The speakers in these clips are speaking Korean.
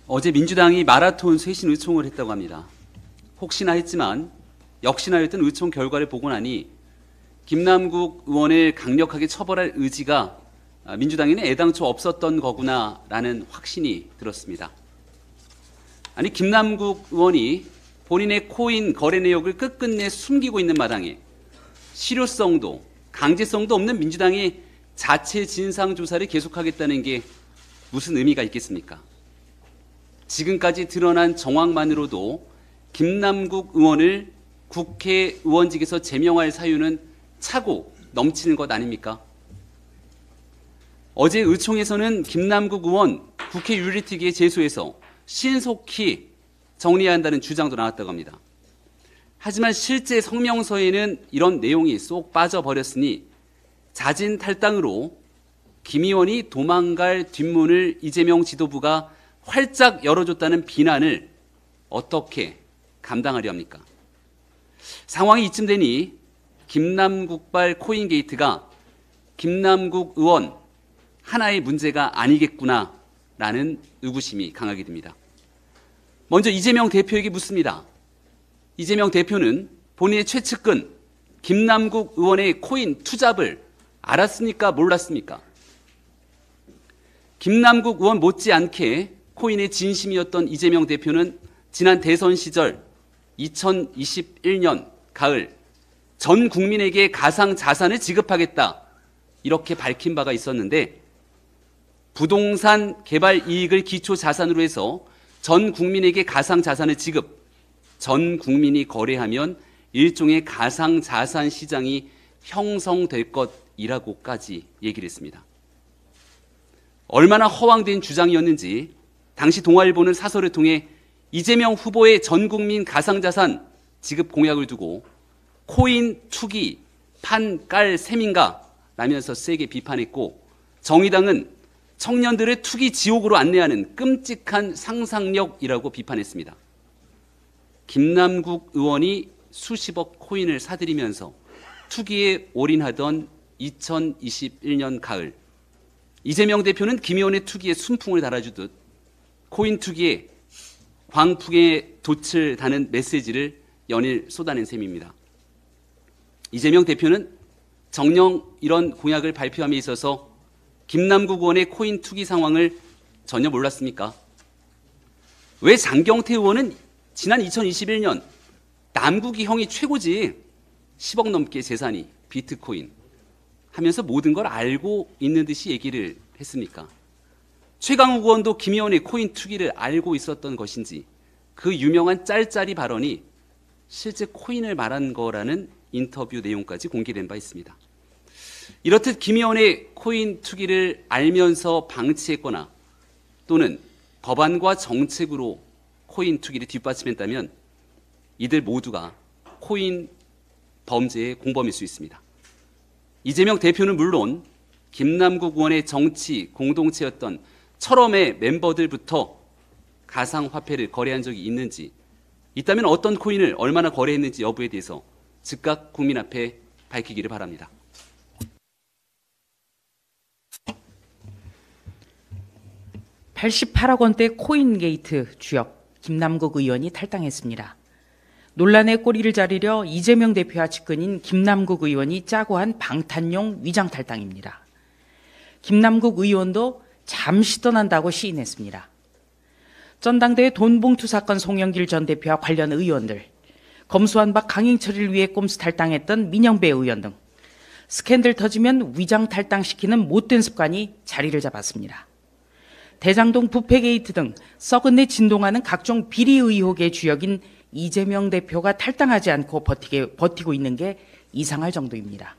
어제 민주당이 마라톤 쇄신 의총을 했다고 합니다. 혹시나 했지만 역시나였던 의총 결과를 보고 나니 김남국 의원을 강력하게 처벌할 의지가 민주당에는 애당초 없었던 거구나라는 확신이 들었습니다. 아니, 김남국 의원이 본인의 코인 거래 내역을 끝끝내 숨기고 있는 마당에 실효성도 강제성도 없는 민주당이 자체 진상조사를 계속하겠다는 게 무슨 의미가 있겠습니까? 지금까지 드러난 정황만으로도 김남국 의원을 국회의원직에서 제명할 사유는 차고 넘치는 것 아닙니까? 어제 의총에서는 김남국 의원 국회 윤리특위에 제소해서 신속히 정리해야 한다는 주장도 나왔다고 합니다. 하지만 실제 성명서에는 이런 내용이 쏙 빠져버렸으니 자진 탈당으로 김 의원이 도망갈 뒷문을 이재명 지도부가 활짝 열어줬다는 비난을 어떻게 감당하려 합니까? 상황이 이쯤 되니 김남국발 코인 게이트가 김남국 의원 하나의 문제가 아니겠구나라는 의구심이 강하게 됩니다. 먼저 이재명 대표에게 묻습니다. 이재명 대표는 본인의 최측근 김남국 의원의 코인 투잡을 알았습니까? 몰랐습니까? 김남국 의원 못지않게 코인의 진심이었던 이재명 대표는 지난 대선 시절 2021년 가을 전 국민에게 가상 자산을 지급하겠다 이렇게 밝힌 바가 있었는데 부동산 개발 이익을 기초 자산으로 해서 전 국민에게 가상 자산을 지급, 전 국민이 거래하면 일종의 가상 자산 시장이 형성될 것이라고까지 얘기를 했습니다. 얼마나 허황된 주장이었는지 당시 동아일보는 사설을 통해 이재명 후보의 전 국민 가상자산 지급 공약을 두고 코인 투기 판 깔 셈인가 라면서 세게 비판했고, 정의당은 청년들을 투기 지옥으로 안내하는 끔찍한 상상력이라고 비판했습니다. 김남국 의원이 수십억 코인을 사들이면서 투기에 올인하던 2021년 가을, 이재명 대표는 김 의원의 투기에 순풍을 달아주듯 코인 투기에 광풍에 돛을 다는 메시지를 연일 쏟아낸 셈입니다. 이재명 대표는 정녕 이런 공약을 발표함에 있어서 김남국 의원의 코인 투기 상황을 전혀 몰랐습니까? 왜 장경태 의원은 지난 2021년 남국이 형이 최고지 10억 넘게 재산이 비트코인 하면서 모든 걸 알고 있는 듯이 얘기를 했습니까? 최강욱 의원도 김 의원의 코인 투기를 알고 있었던 것인지 그 유명한 짤짤이 발언이 실제 코인을 말한 거라는 인터뷰 내용까지 공개된 바 있습니다. 이렇듯 김 의원의 코인 투기를 알면서 방치했거나 또는 법안과 정책으로 코인 투기를 뒷받침했다면 이들 모두가 코인 범죄의 공범일 수 있습니다. 이재명 대표는 물론 김남국 의원의 정치 공동체였던 철험의 멤버들부터 가상화폐를 거래한 적이 있는지, 있다면 어떤 코인을 얼마나 거래했는지 여부에 대해서 즉각 국민 앞에 밝히기를 바랍니다. (88억) 원대 코인 게이트 주역 김남국 의원이 탈당했습니다. 논란의 꼬리를 자르려 이재명 대표와 측근인 김남국 의원이 짜고 한 방탄용 위장 탈당입니다. 김남국 의원도 잠시 떠난다고 시인했습니다. 전당대회 돈봉투 사건 송영길 전 대표와 관련 의원들, 검수완 박 강행처리를 위해 꼼수 탈당했던 민영배 의원 등 스캔들 터지면 위장 탈당시키는 못된 습관이 자리를 잡았습니다. 대장동 부패 게이트 등 썩은 내 진동하는 각종 비리 의혹의 주역인 이재명 대표가 탈당하지 않고 버티고 있는 게 이상할 정도입니다.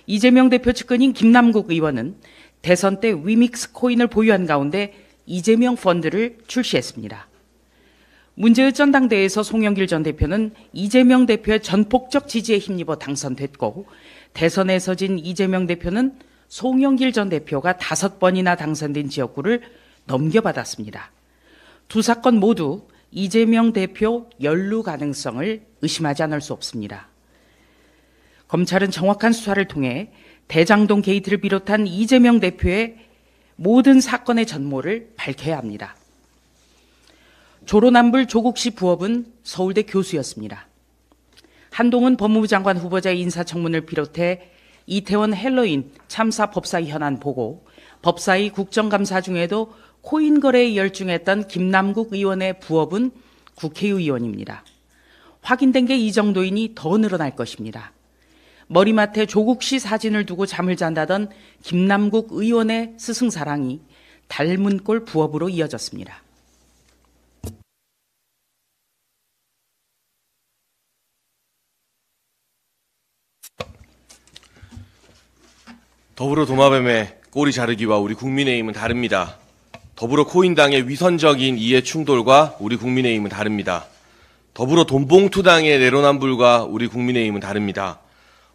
이재명 대표 측근인 김남국 의원은 대선 때 위믹스 코인을 보유한 가운데 이재명 펀드를 출시했습니다. 문제의 전당대회에서 송영길 전 대표는 이재명 대표의 전폭적 지지에 힘입어 당선됐고, 대선에서 진 이재명 대표는 송영길 전 대표가 5번이나 당선된 지역구를 넘겨받았습니다. 두 사건 모두 이재명 대표 연루 가능성을 의심하지 않을 수 없습니다. 검찰은 정확한 수사를 통해 대장동 게이트를 비롯한 이재명 대표의 모든 사건의 전모를 밝혀야 합니다. 조로남불 조국 씨 부업은 서울대 교수였습니다. 한동훈 법무부 장관 후보자의 인사청문을 비롯해 이태원 헬로윈 참사 법사위 현안 보고 법사위 국정감사 중에도 코인 거래에 열중했던 김남국 의원의 부업은 국회의원입니다. 확인된 게 이 정도이니 더 늘어날 것입니다. 머리맡에 조국 씨 사진을 두고 잠을 잔다던 김남국 의원의 스승사랑이 닮은 꼴 부업으로 이어졌습니다. 더불어 도마뱀의 꼬리 자르기와 우리 국민의힘은 다릅니다. 더불어 코인당의 위선적인 이해 충돌과 우리 국민의힘은 다릅니다. 더불어 돈봉투당의 내로남불과 우리 국민의힘은 다릅니다.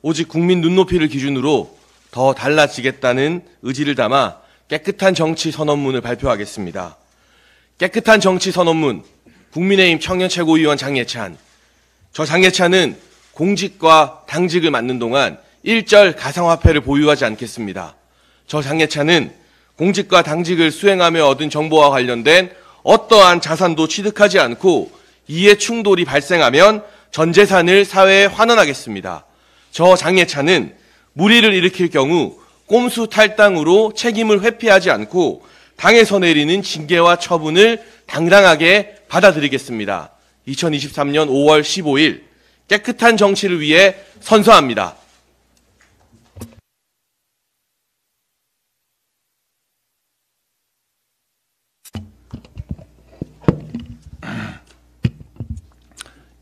오직 국민 눈높이를 기준으로 더 달라지겠다는 의지를 담아 깨끗한 정치 선언문을 발표하겠습니다. 깨끗한 정치 선언문, 국민의힘 청년 최고위원 장예찬. 저 장예찬은 공직과 당직을 맡는 동안 일절 가상화폐를 보유하지 않겠습니다. 저 장예찬은 공직과 당직을 수행하며 얻은 정보와 관련된 어떠한 자산도 취득하지 않고 이해 충돌이 발생하면 전 재산을 사회에 환원하겠습니다. 저 장예찬은 무리를 일으킬 경우 꼼수 탈당으로 책임을 회피하지 않고 당에서 내리는 징계와 처분을 당당하게 받아들이겠습니다. 2023년 5월 15일 깨끗한 정치를 위해 선서합니다.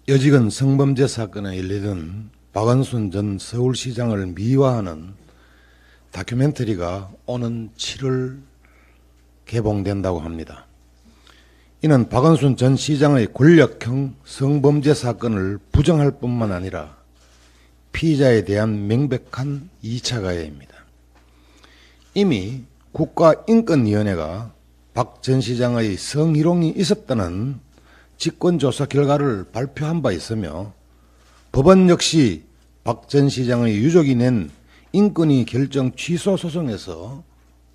여직원 성범죄 사건에 연루된 박원순 전 서울시장을 미화하는 다큐멘터리가 오는 7월 개봉된다고 합니다. 이는 박원순 전 시장의 권력형 성범죄 사건을 부정할 뿐만 아니라 피의자에 대한 명백한 2차 가해입니다. 이미 국가인권위원회가 박 전 시장의 성희롱이 있었다는 직권조사 결과를 발표한 바 있으며 법원 역시 박 전 시장의 유족이 낸 인권위 결정 취소 소송에서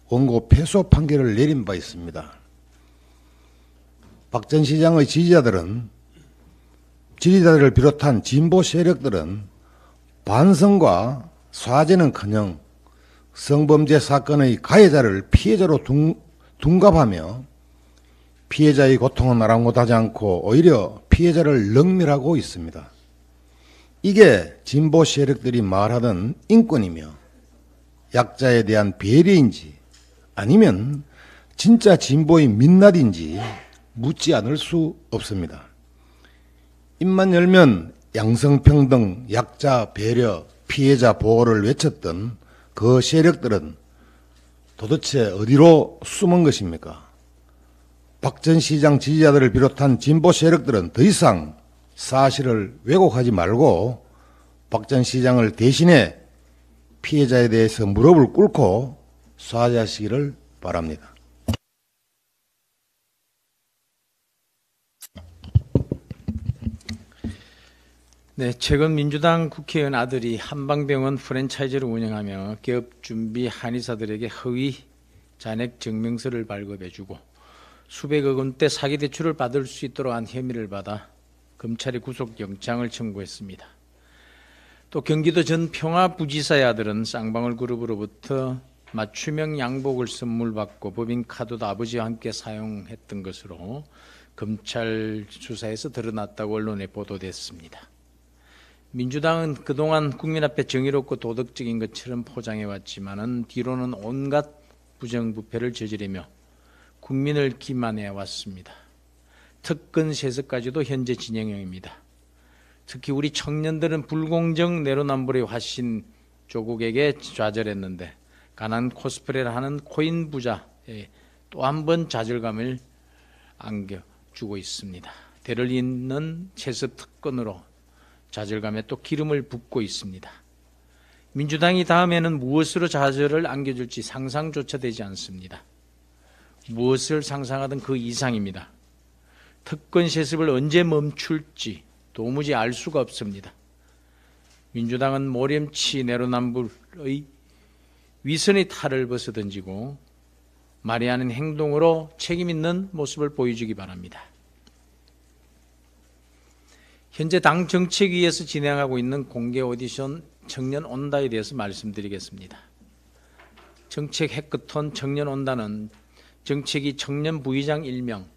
원고 패소 판결을 내린 바 있습니다. 박 전 시장의 지지자들을 비롯한 진보 세력들은 반성과 사죄는커녕 성범죄 사건의 가해자를 피해자로 둔갑하며 피해자의 고통은 아랑곳하지 않고 오히려 피해자를 능멸하고 있습니다. 이게 진보 세력들이 말하던 인권이며 약자에 대한 배려인지 아니면 진짜 진보의 민낯인지 묻지 않을 수 없습니다. 입만 열면 양성평등, 약자 배려, 피해자 보호를 외쳤던 그 세력들은 도대체 어디로 숨은 것입니까? 박 전 시장 지지자들을 비롯한 진보 세력들은 더 이상 사실을 왜곡하지 말고 박 전 시장을 대신해 피해자에 대해서 무릎을 꿇고 사죄하시기를 바랍니다. 네, 최근 민주당 국회의원 아들이 한방병원 프랜차이즈를 운영하며 기업준비 한의사들에게 허위 잔액 증명서를 발급해주고 수백억 원대 사기대출을 받을 수 있도록 한 혐의를 받아 검찰이 구속영장을 청구했습니다. 또 경기도 전 평화부지사의 아들은 쌍방울 그룹으로부터 맞춤형 양복을 선물받고 법인카드도 아버지와 함께 사용했던 것으로 검찰 수사에서 드러났다고 언론에 보도됐습니다. 민주당은 그동안 국민 앞에 정의롭고 도덕적인 것처럼 포장해왔지만은 뒤로는 온갖 부정부패를 저지르며 국민을 기만해 왔습니다. 특권 세습까지도 현재 진행형입니다. 특히 우리 청년들은 불공정 내로남불의 화신 조국에게 좌절했는데 가난 코스프레를 하는 코인 부자에 또 한 번 좌절감을 안겨주고 있습니다. 대를 잇는 세습 특권으로 좌절감에 또 기름을 붓고 있습니다. 민주당이 다음에는 무엇으로 좌절을 안겨줄지 상상조차 되지 않습니다. 무엇을 상상하든 그 이상입니다. 특권 세습을 언제 멈출지 도무지 알 수가 없습니다. 민주당은 모렴치 내로남불의 위선의 탈을 벗어던지고 말이 아닌 행동으로 책임 있는 모습을 보여주기 바랍니다. 현재 당 정책위에서 진행하고 있는 공개 오디션 청년 온다에 대해서 말씀드리겠습니다. 정책 해커톤 청년 온다는 정책위 청년 부의장 1명,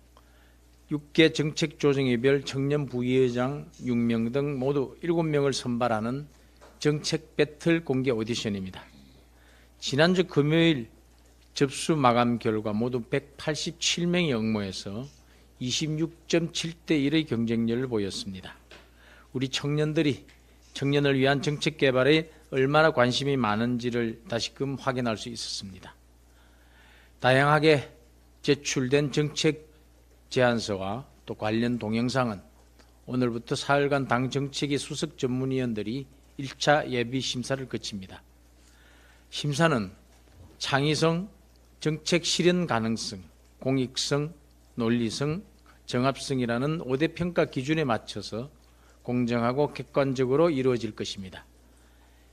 6개 정책조정위별 청년 부의장 6명 등 모두 7명을 선발하는 정책 배틀 공개 오디션입니다. 지난주 금요일 접수 마감 결과 모두 187명이 응모해서 26.7대 1의 경쟁률을 보였습니다. 우리 청년들이 청년을 위한 정책 개발에 얼마나 관심이 많은지를 다시금 확인할 수 있었습니다. 다양하게 제출된 정책 제안서와 또 관련 동영상은 오늘부터 사흘간 당 정책위 수석 전문위원들이 1차 예비 심사를 거칩니다. 심사는 창의성, 정책 실현 가능성, 공익성, 논리성, 정합성이라는 5대 평가 기준에 맞춰서 공정하고 객관적으로 이루어질 것입니다.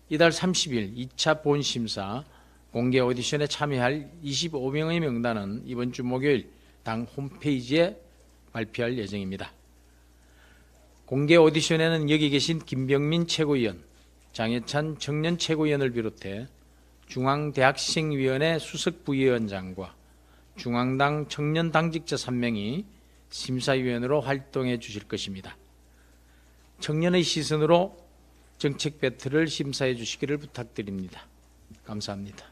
이달 30일 2차 본심사 공개 오디션에 참여할 25명의 명단은 이번 주 목요일 당 홈페이지에 발표할 예정입니다. 공개 오디션에는 여기 계신 김병민 최고위원, 장해찬 청년 최고위원을 비롯해 중앙대학생위원회 수석부위원장과 중앙당 청년 당직자 3명이 심사위원으로 활동해 주실 것입니다. 청년의 시선으로 정책 배틀을 심사해 주시기를 부탁드립니다. 감사합니다.